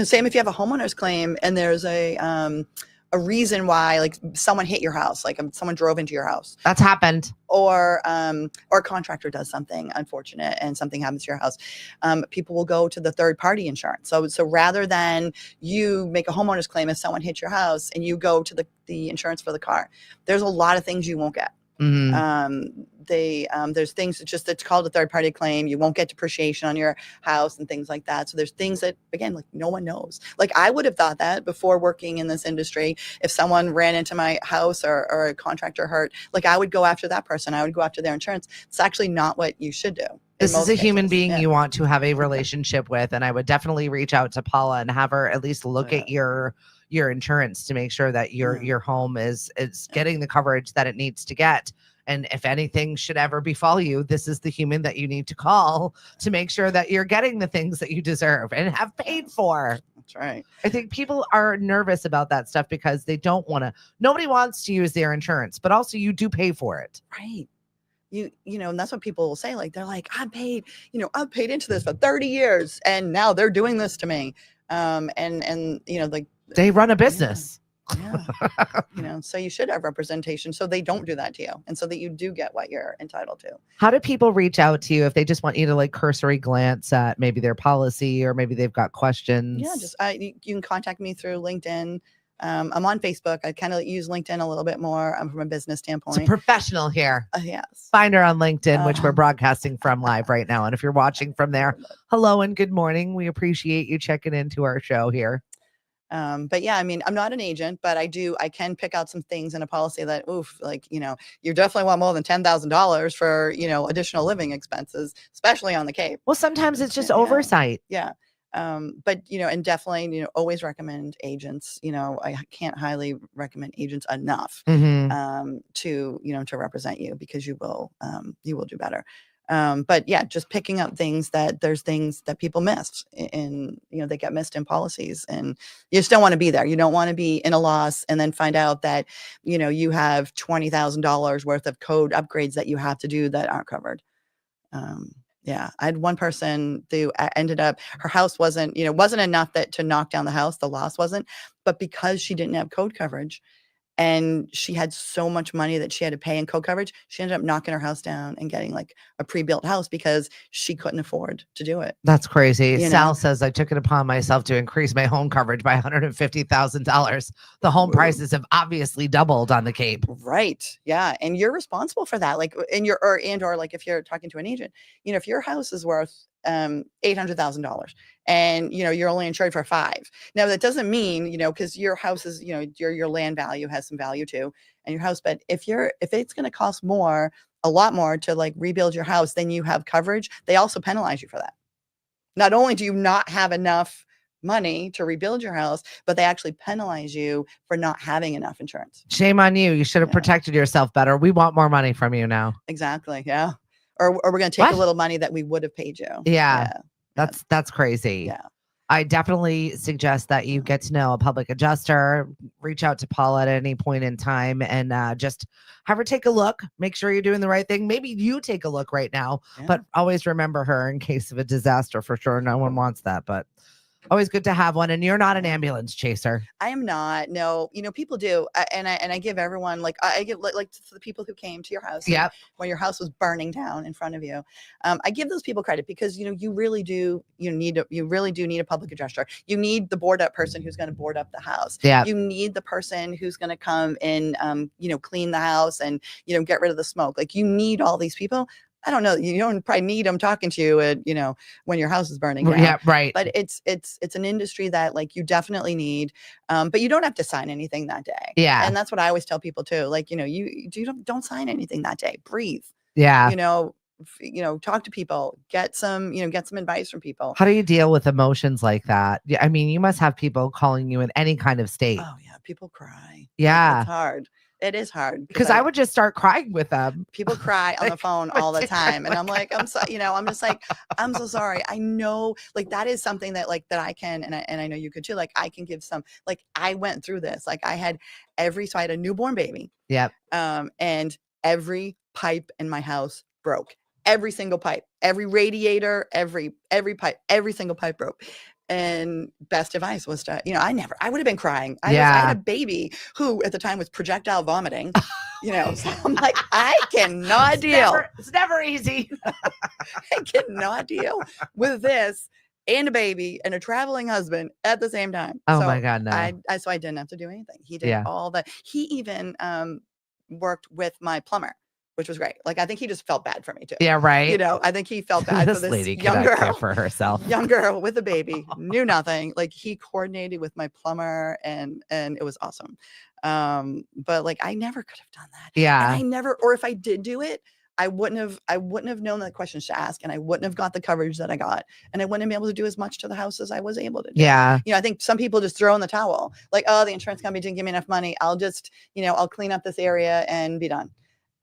D: Same if you have a homeowner's claim and there's a reason why, like someone hit your house, like someone drove into your house.
A: That's happened.
D: Or a contractor does something unfortunate and something happens to your house. People will go to the third party insurance. So rather than you make a homeowner's claim if someone hit your house and you go to the insurance for the car, there's a lot of things you won't get. There's things it's called a third party claim. You won't get depreciation on your house and things like that. So there's things that, again, like no one knows. Like I would have thought that before working in this industry, if someone ran into my house or a contractor hurt, like I would go after that person. I would go after their insurance. It's actually not what you should do.
A: This is a human being you want to have a relationship with. And I would definitely reach out to Paula and have her at least look at your insurance to make sure that your home is getting the coverage that it needs to get. And if anything should ever befall you, this is the human that you need to call to make sure that you're getting the things that you deserve and have paid for.
D: That's right.
A: I think people are nervous about that stuff because they don't want to. Nobody wants to use their insurance, but also you do pay for it.
D: Right. And that's what people will say. Like, they're like, I've paid into this for 30 years and now they're doing this to me. Like
A: they run a business.
D: Yeah. So you should have representation so they don't do that to you and so that you do get what you're entitled to.
A: How do people reach out to you if they just want you to like cursory glance at maybe their policy or maybe they've got questions?
D: Yeah, you can contact me through LinkedIn. I'm on Facebook. I kind of use LinkedIn a little bit more from a business standpoint.
A: It's a professional here.
D: Yes.
A: Find her on LinkedIn, which we're broadcasting from live right now. And if you're watching from there, hello and good morning. We appreciate you checking into our show here.
D: But yeah, I mean, I'm not an agent, but I can pick out some things in a policy that, you definitely want more than $10,000 for, additional living expenses, especially on the Cape.
A: Well, sometimes it's just oversight.
D: Yeah. But, and definitely, always recommend agents. I can't highly recommend agents enough, to represent you because you will do better. But yeah, just picking up there's things that people miss in, they get missed in policies and you just don't want to be there. You don't want to be in a loss and then find out that, you have $20,000 worth of code upgrades that you have to do that aren't covered. Yeah, I had one person who ended up, her house wasn't enough to knock down the house. The loss wasn't, but because she didn't have code coverage, and she had so much money that she had to pay in code coverage, she ended up knocking her house down and getting like a pre-built house because she couldn't afford to do it.
A: That's crazy. Sal says, I took it upon myself to increase my home coverage by $150,000. The home prices have obviously doubled on the Cape.
D: Right. Yeah. And you're responsible for that. Like, or like if you're talking to an agent, if your house is worth $800,000 and you're only insured for $5 million. Now that doesn't mean because your house is your land value has some value too, and your house, but if it's going to cost a lot more to like rebuild your house than you have coverage, they also penalize you for that. Not only do you not have enough money to rebuild your house, but they actually penalize you for not having enough insurance.
A: Shame on you. You should have protected yourself better. We want more money from you now.
D: Exactly. Yeah. Or we're going to take a little money that we would have paid you.
A: Yeah. That's crazy.
D: Yeah.
A: I definitely suggest that you get to know a public adjuster, reach out to Paula at any point in time and just have her take a look, make sure you're doing the right thing. Maybe you take a look right now, but always remember her in case of a disaster for sure. No one wants that, but Always good to have one. And you're not an ambulance chaser.
D: I am not. No, people do, and I give everyone I give like to the people who came to your house.
A: Yep.
D: When your house was burning down in front of you, I give those people credit because you really do. You really do need a public adjuster. You need the board up person who's going to board up the house.
A: Yeah.
D: You need the person who's going to come and clean the house and get rid of the smoke. Like you need all these people. I don't know. You don't probably need them talking to you at, when your house is burning down.
A: Yeah, right.
D: But it's an industry that you definitely need. But you don't have to sign anything that day.
A: Yeah.
D: And that's what I always tell people too. You don't sign anything that day. Breathe.
A: Yeah.
D: Talk to people, get some advice from people.
A: How do you deal with emotions like that? Yeah, I mean, you must have people calling you in any kind of state.
D: Oh yeah. People cry.
A: Yeah.
D: It's hard. It is hard
A: because I would just start crying with them.
D: People cry on the phone all the time. And I'm like, I'm so, I'm just like, I'm so sorry. I know that is something that that I can, and I know you could too. I can give some, I went through this. I had so I had a newborn baby.
A: Yep.
D: And every pipe in my house broke. Every single pipe, every radiator, every pipe, every single pipe broke. And best advice was to, I would have been crying. I had a baby who at the time was projectile vomiting, so I'm like, I cannot deal.
A: It's never easy.
D: I cannot deal with this and a baby and a traveling husband at the same time.
A: Oh my God, no.
D: So I didn't have to do anything. He did all that. He even worked with my plumber, which was great. I think he just felt bad for me too.
A: Yeah, right.
D: I think he felt bad for this
A: lady
D: young girl.
A: Care for herself.
D: Young girl with a baby, knew nothing. He coordinated with my plumber and it was awesome. But I never could have done that.
A: Yeah.
D: And or if I did do it, I wouldn't have known the questions to ask, and I wouldn't have got the coverage that I got, and I wouldn't have been able to do as much to the house as I was able to do.
A: Yeah.
D: I think some people just throw in the towel. Oh, the insurance company didn't give me enough money. I'll just, I'll clean up this area and be done.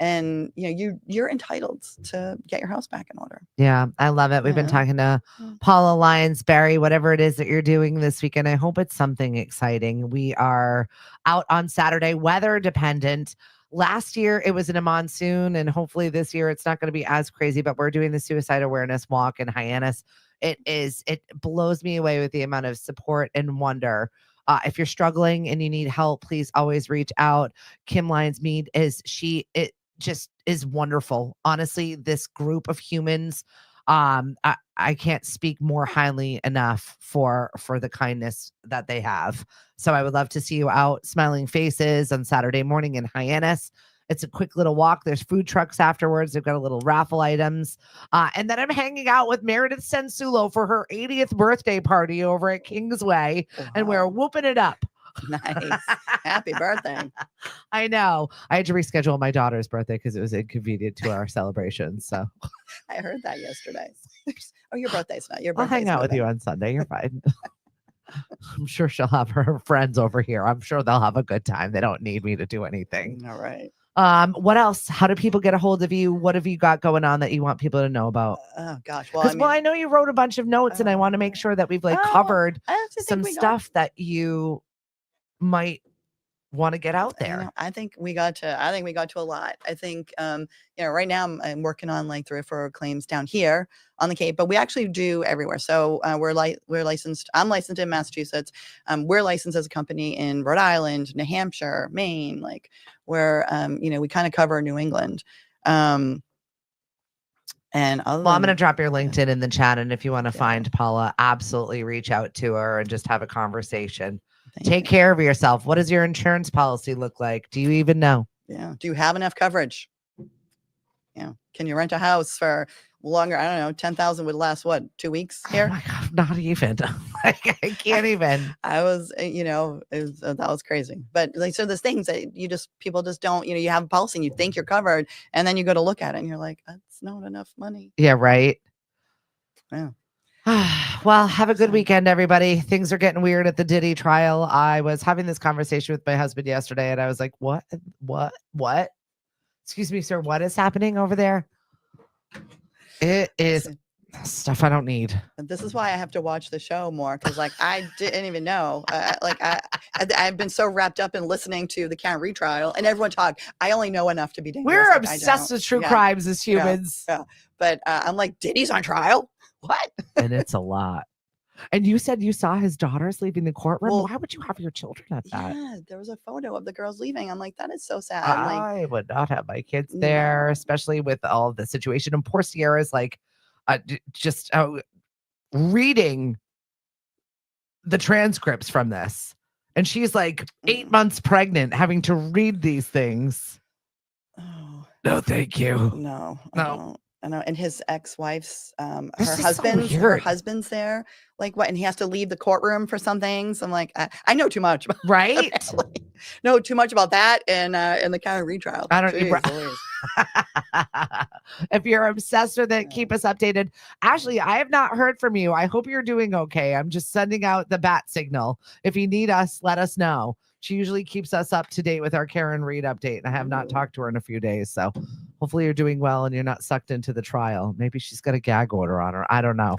D: And you're entitled to get your house back in order.
A: Yeah, I love it. We've been talking to Paula, Lyons-Barry, whatever it is that you're doing this weekend. I hope it's something exciting. We are out on Saturday, weather dependent. Last year it was in a monsoon, and hopefully this year it's not going to be as crazy, but we're doing the suicide awareness walk in Hyannis. It blows me away with the amount of support and wonder. If you're struggling and you need help, please always reach out. Kim Lyons-Mead just is wonderful. Honestly, this group of humans, I can't speak more highly enough for the kindness that they have. So I would love to see you out, smiling faces on Saturday morning in Hyannis. It's a quick little walk. There's food trucks afterwards. They've got a little raffle items. And then I'm hanging out with Meredith Sensulo for her 80th birthday party over at Kingsway. Wow. And we're whooping it up.
D: Nice. Happy birthday.
A: I know. I had to reschedule my daughter's birthday because it was inconvenient to our celebration. So
D: I heard that yesterday. Oh, your birthday's not.
A: I'll hang out with you on Sunday. You're fine. I'm sure she'll have her friends over here. I'm sure they'll have a good time. They don't need me to do anything.
D: All right.
A: What else? How do people get a hold of you? What have you got going on that you want people to know about?
D: Oh gosh. Well,
A: I know you wrote a bunch of notes and I want to make sure that we've covered some stuff that you might want to get out there.
D: I think we got to a lot. I think right now I'm working on 3 or 4 claims down here on the Cape, but we actually do everywhere. So we're licensed. I'm licensed in Massachusetts. We're licensed as a company in Rhode Island, New Hampshire, Maine, where we kind of cover New England. And I'm going to drop your LinkedIn in the chat, and if you want to find Paula, absolutely reach out to her and just have a conversation. Take care of yourself. What does your insurance policy look like? Do you even know? Yeah. Do you have enough coverage? Can you rent a house for longer? I don't know. 10,000 would last 2 weeks here? Oh my God, not even. I can't even. I was, that was crazy. But so there's things that people just don't, you have a policy and you think you're covered, and then you go to look at it and you're like, that's not enough money. Yeah. Right. Yeah. Well, have a good weekend, everybody. Things are getting weird at the Diddy trial. I was having this conversation with my husband yesterday, and I was like, what? Excuse me, sir. What is happening over there? It is stuff I don't need. This is why I have to watch the show more, because I didn't even know. I've been so wrapped up in listening to the Karen retrial and everyone talk. I only know enough to be dangerous. We're obsessed with true crimes as humans. Yeah. But I'm like, Diddy's on trial? What? And it's a lot.
A: And you said you saw his daughters leaving the courtroom.
D: Well,
A: Why would you have your children at that?
D: yeah, there was a photo of the girls leaving. I'm like, that is so sad. Like,
A: I would not have my kids there,
D: no.
A: especially with all the situation. And poor Sierra's like, just reading the transcripts from this. And she's like 8 months pregnant, having to read these things.
D: Oh,
A: No, thank you.
D: no, I
A: No.
D: don't. I know. And his ex-wife's,
A: This
D: her
A: is so weird.
D: husband's there. Like what? And he has to leave the courtroom for some things. I'm like, I know too much.
A: Right?
D: Apparently. Know too much about that and the kind of retrial.
A: I don't.
D: Jeez Louise.
A: If you're obsessed with it, keep us updated. Ashley, I have not heard from you. I hope you're doing okay. I'm just sending out the bat signal. If you need us, let us know. She usually keeps us up to date with our Karen Reed update. And I have not talked to her in a few days. So hopefully you're doing well and you're not sucked into the trial. Maybe she's got a gag order on her. I don't know.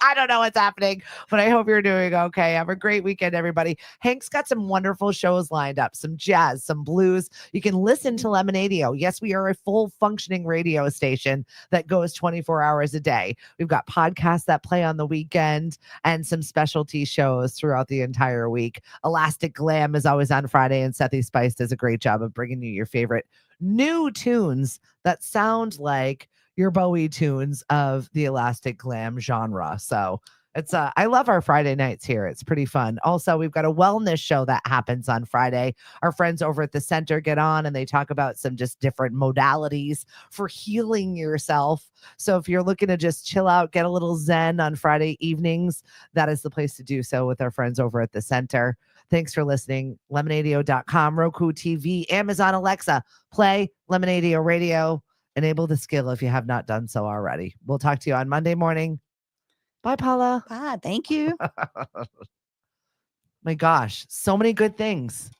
A: I don't know what's happening, but I hope you're doing okay. Have a great weekend, everybody. Hank's got some wonderful shows lined up, some jazz, some blues. You can listen to Lemonadio. Yes, we are a full functioning radio station that goes 24 hours a day. We've got podcasts that play on the weekend and some specialty shows throughout the entire week. Elastic Glam is always on Friday, and Sethy Spice does a great job of bringing you your favorite new tunes that sound like your Bowie tunes of the Elastic Glam genre. So it's I love our Friday nights here. It's pretty fun. Also, we've got a wellness show that happens on Friday. Our friends over at the center get on and they talk about some just different modalities for healing yourself. So if you're looking to just chill out, get a little zen on Friday evenings, that is the place to do so with our friends over at the center. Thanks for listening. Lemonadio.com, Roku TV, Amazon Alexa, play Lemonadio Radio. Enable the skill if you have not done so already. We'll talk to you on Monday morning. Bye, Paula.
D: Bye. Thank you.
A: My gosh, so many good things.